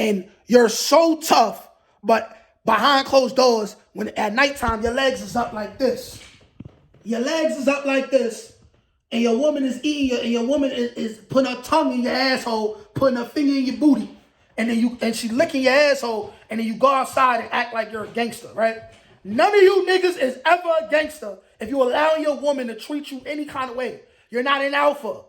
and you're so tough, but behind closed doors, when at nighttime, your legs is up like this. Your legs is up like this, and your woman is eating you, and your woman is putting her tongue in your asshole, putting her finger in your booty, and she's licking your asshole, and then you go outside and act like you're a gangster, right? None of you niggas is ever a gangster if you allow your woman to treat you any kind of way. You're not an alpha.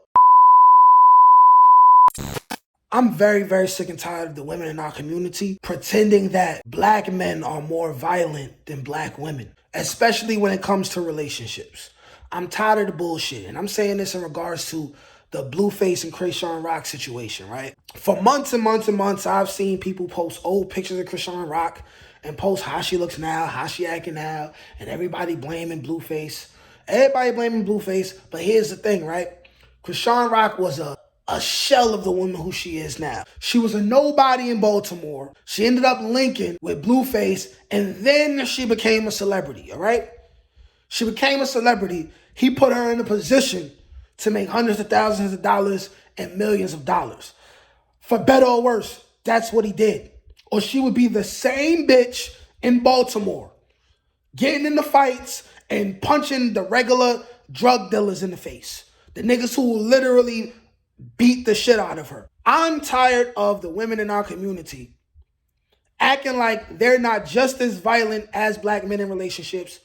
I'm very, very sick and tired of the women in our community pretending that black men are more violent than black women, especially when it comes to relationships. I'm tired of the bullshit, and I'm saying this in regards to the Blueface and Chrisean Rock situation, right? For months and months and months, I've seen people post old pictures of Chrisean Rock and post how she looks now, how she acting now, and everybody blaming Blueface. Everybody blaming Blueface, but here's the thing, right? Chrisean Rock was a shell of the woman who she is now. She was a nobody in Baltimore. She ended up linking with Blueface, and then she became a celebrity, all right? She became a celebrity. He put her in a position to make hundreds of thousands of dollars and millions of dollars. For better or worse, that's what he did. Or she would be the same bitch in Baltimore, getting into fights and punching the regular drug dealers in the face. The niggas who literally beat the shit out of her. I'm tired of the women in our community acting like they're not just as violent as black men in relationships,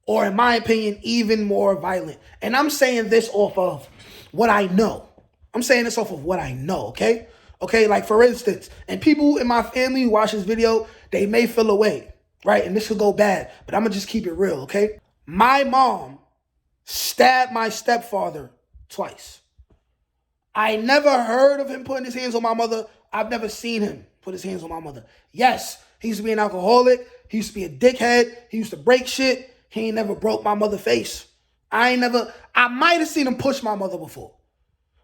or in my opinion, even more violent. And I'm saying this off of what I know. I'm saying this off of what I know, okay? Okay, like for instance, and people in my family who watch this video, they may feel away, right? And this could go bad, but I'm gonna just keep it real, okay? My mom stabbed my stepfather twice. I never heard of him putting his hands on my mother. I've never seen him put his hands on my mother. Yes, he used to be an alcoholic. He used to be a dickhead. He used to break shit. He ain't never broke my mother's face. I might have seen him push my mother before.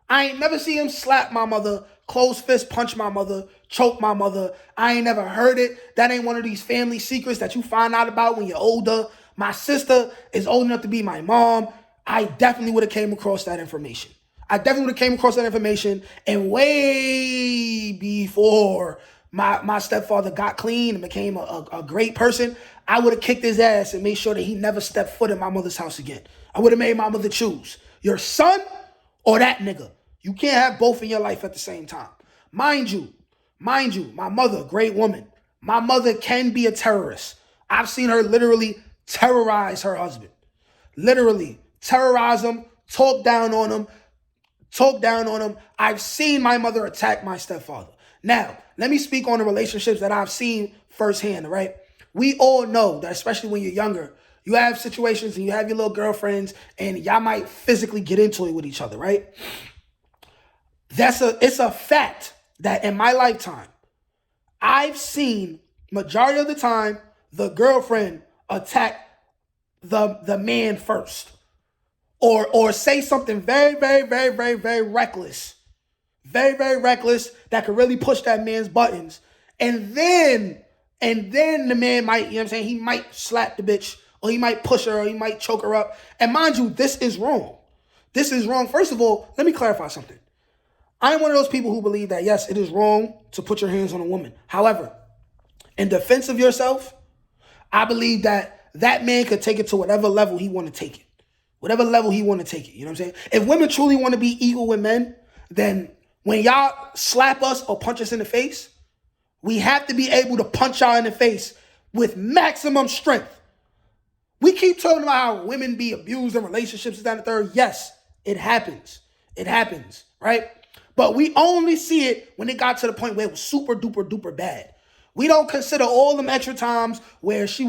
I ain't never seen him slap my mother, close fist punch my mother, choke my mother. I ain't never heard it. That ain't one of these family secrets that you find out about when you're older. My sister is old enough to be my mom. I definitely would have came across that information. And way before my stepfather got clean and became a great person, I would have kicked his ass and made sure that he never stepped foot in my mother's house again. I would have made my mother choose your son or that nigga. You can't have both in your life at the same time. Mind you, my mother, great woman. My mother can be a terrorist. I've seen her literally terrorize her husband. Literally terrorize him, talk down on him. I've seen my mother attack my stepfather. Now, let me speak on the relationships that I've seen firsthand, right? We all know that, especially when you're younger, you have situations and you have your little girlfriends and y'all might physically get into it with each other, right? It's a fact that in my lifetime, I've seen majority of the time the girlfriend attack the man first. Or say something very, very, very, very, very reckless. Very, very reckless that could really push that man's buttons. And then the man might, you know what I'm saying, he might slap the bitch, or he might push her, or he might choke her up. And mind you, this is wrong. This is wrong. First of all, let me clarify something. I am one of those people who believe that, yes, it is wrong to put your hands on a woman. However, in defense of yourself, I believe that man could take it to whatever level he want to take it. Whatever level he want to take it. You know what I'm saying? If women truly want to be equal with men, then when y'all slap us or punch us in the face, we have to be able to punch y'all in the face with maximum strength. We keep talking about how women be abused in relationships and that and the third. Yes, it happens. It happens, right? But we only see it when it got to the point where it was super duper duper bad. We don't consider all them extra times where she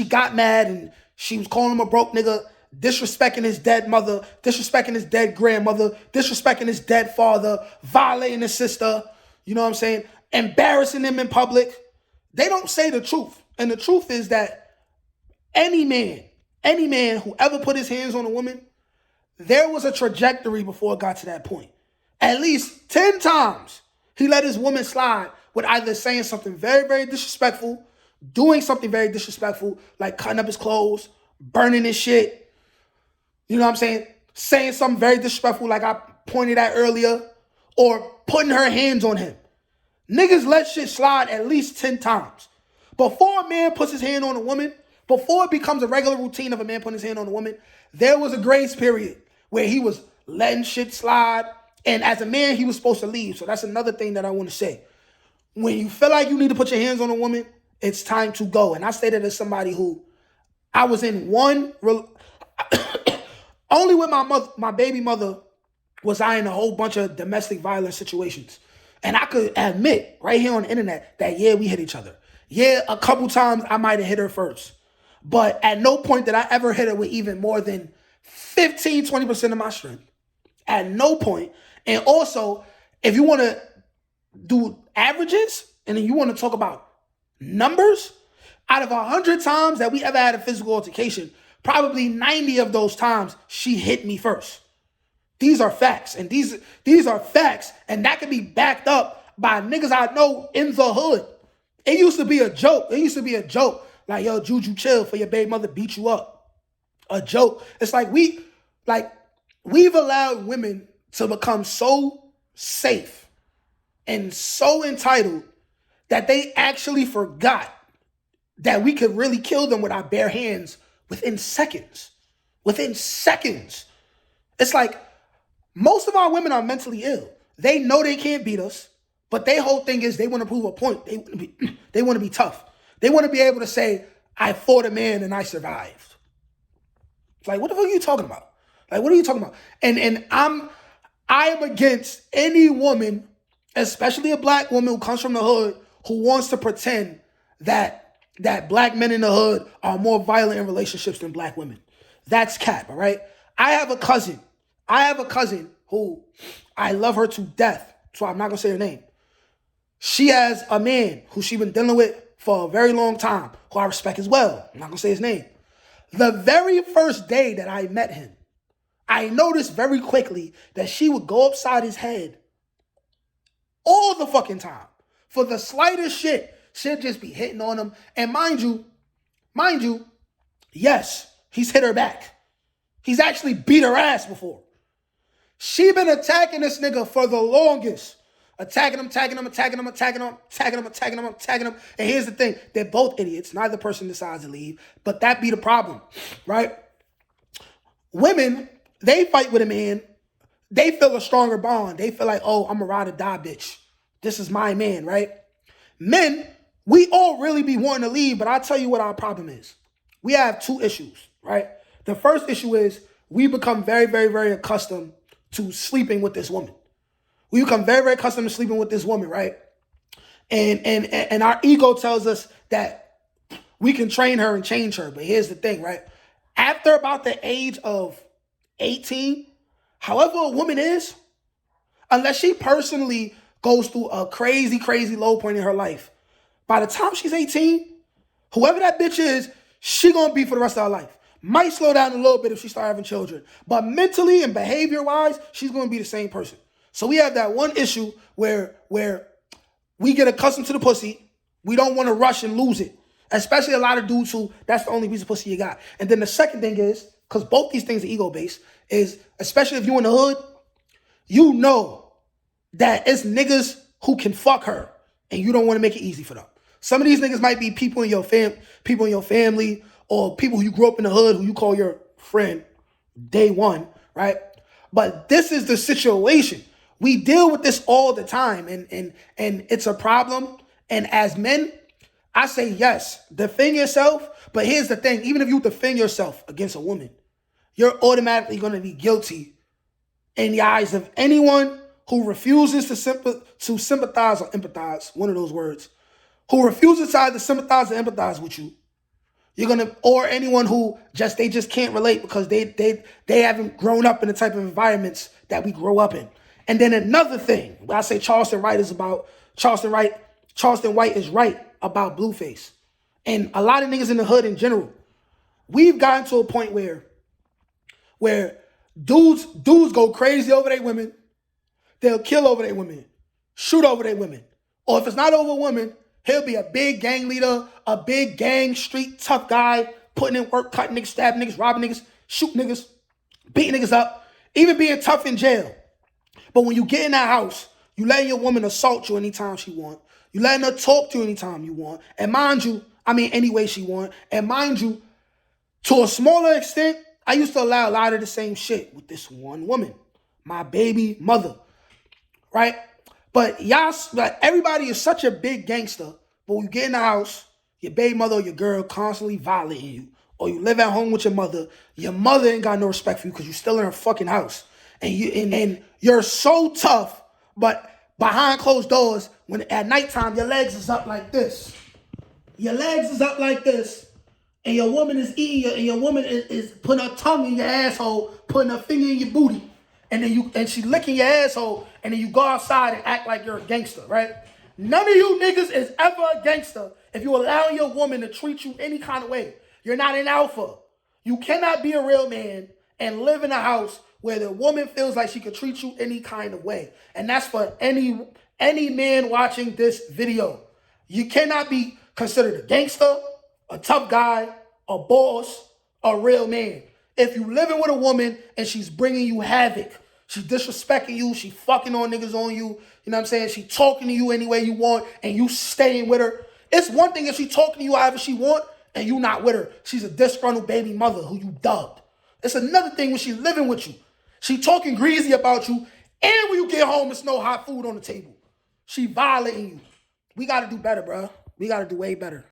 got mad and she was calling him a broke nigga, disrespecting his dead mother, disrespecting his dead grandmother, disrespecting his dead father, violating his sister, you know what I'm saying? Embarrassing him in public. They don't say the truth. And the truth is that any man who ever put his hands on a woman, there was a trajectory before it got to that point. At least 10 times he let his woman slide with either saying something very, very disrespectful, doing something very disrespectful, like cutting up his clothes, burning his shit, you know what I'm saying? Saying something very disrespectful like I pointed at earlier, or putting her hands on him. Niggas let shit slide at least 10 times. Before a man puts his hand on a woman, before it becomes a regular routine of a man putting his hand on a woman, there was a grace period where he was letting shit slide. And as a man, he was supposed to leave. So that's another thing that I want to say. When you feel like you need to put your hands on a woman, it's time to go. And I say that as somebody who I was in only with my baby mother was I in a whole bunch of domestic violence situations. And I could admit right here on the internet that, yeah, we hit each other. Yeah, a couple times I might have hit her first. But at no point did I ever hit her with even more than 15, 20% of my strength. At no point. And also, if you want to do averages and then you want to talk about numbers, out of 100 times that we ever had a physical altercation, probably 90 of those times she hit me first. These are facts. And these are facts. And that can be backed up by niggas I know in the hood. It used to be a joke. Like, yo, Juju, chill for your baby mother beat you up. A joke. It's like we've allowed women to become so safe and so entitled that they actually forgot that we could really kill them with our bare hands within seconds. Within seconds. It's like most of our women are mentally ill. They know they can't beat us, but their whole thing is they want to prove a point. They want to be tough. They want to be able to say, I fought a man and I survived. It's like, what the fuck are you talking about? Like, what are you talking about? And I am against any woman, especially a black woman who comes from the hood, who wants to pretend that black men in the hood are more violent in relationships than black women. That's cap, all right? I have a cousin who I love her to death, so I'm not going to say her name. She has a man who she's been dealing with for a very long time, who I respect as well. I'm not going to say his name. The very first day that I met him, I noticed very quickly that she would go upside his head all the fucking time. For the slightest shit, she'd just be hitting on him. And mind you, yes, he's hit her back. He's actually beat her ass before. She been attacking this nigga for the longest. Attacking him. And here's the thing. They're both idiots. Neither person decides to leave. But that be the problem, right? Women, they fight with a man. They feel a stronger bond. They feel like, oh, I'm a ride or die bitch. This is my man, right? Men, we all really be wanting to leave, but I'll tell you what our problem is. We have two issues, right? The first issue is we become very, very, very accustomed to sleeping with this woman. We become very, very accustomed to sleeping with this woman, right? And our ego tells us that we can train her and change her. But here's the thing, right? After about the age of 18, however a woman is, unless she personally goes through a crazy, crazy low point in her life, by the time she's 18, whoever that bitch is, she gonna be for the rest of her life. Might slow down a little bit if she start having children. But mentally and behavior-wise, she's gonna be the same person. So we have that one issue where we get accustomed to the pussy. We don't want to rush and lose it. Especially a lot of dudes who, that's the only piece of pussy you got. And then the second thing is, because both these things are ego-based, is especially if you in the hood, you know that it's niggas who can fuck her and you don't want to make it easy for them. Some of these niggas might be people in your family, or people who you grew up in the hood who you call your friend day one, right? But this is the situation. We deal with this all the time, and it's a problem. And as men, I say yes, defend yourself. But here's the thing, even if you defend yourself against a woman, you're automatically going to be guilty in the eyes of anyone who refuses to sympathize or empathize, one of those words, who refuses to either sympathize or empathize with you. You're gonna, or anyone who they just can't relate because they haven't grown up in the type of environments that we grow up in. And then another thing, I say Charleston White is right about Blueface. And a lot of niggas in the hood in general. We've gotten to a point where dudes go crazy over their women. They'll kill over their women, shoot over their women. Or if it's not over women, he'll be a big gang leader, a big gang street tough guy, putting in work, cutting niggas, stabbing niggas, robbing niggas, shooting niggas, beating niggas up, even being tough in jail. But when you get in that house, You letting your woman assault you anytime she want. You letting her talk to you anytime you want. And mind you, any way she want. And mind you, to a smaller extent, I used to allow a lot of the same shit with this one woman, my baby mother, right? But y'all, like, everybody is such a big gangster, but when you get in the house, your baby mother or your girl constantly violating you, or you live at home with your mother ain't got no respect for you because you're still in her fucking house. And you're so tough, but behind closed doors, when at nighttime, your legs is up like this. Your legs is up like this, and your woman is eating you, and your woman is putting her tongue in your asshole, putting her finger in your booty, and she licking your asshole, and then you go outside and act like you're a gangster, right? None of you niggas is ever a gangster if you allow your woman to treat you any kind of way. You're not an alpha. You cannot be a real man and live in a house where the woman feels like she could treat you any kind of way. And that's for any man watching this video. You cannot be considered a gangster, a tough guy, a boss, a real man. If you living with a woman and she's bringing you havoc, she disrespecting you, she fucking on niggas on you, you know what I'm saying? She talking to you any way you want and you staying with her. It's one thing if she talking to you however she want and you not with her. She's a disgruntled baby mother who you dubbed. It's another thing when she's living with you. She talking greasy about you, and when you get home, it's no hot food on the table. She violating you. We got to do better, bro. We got to do way better.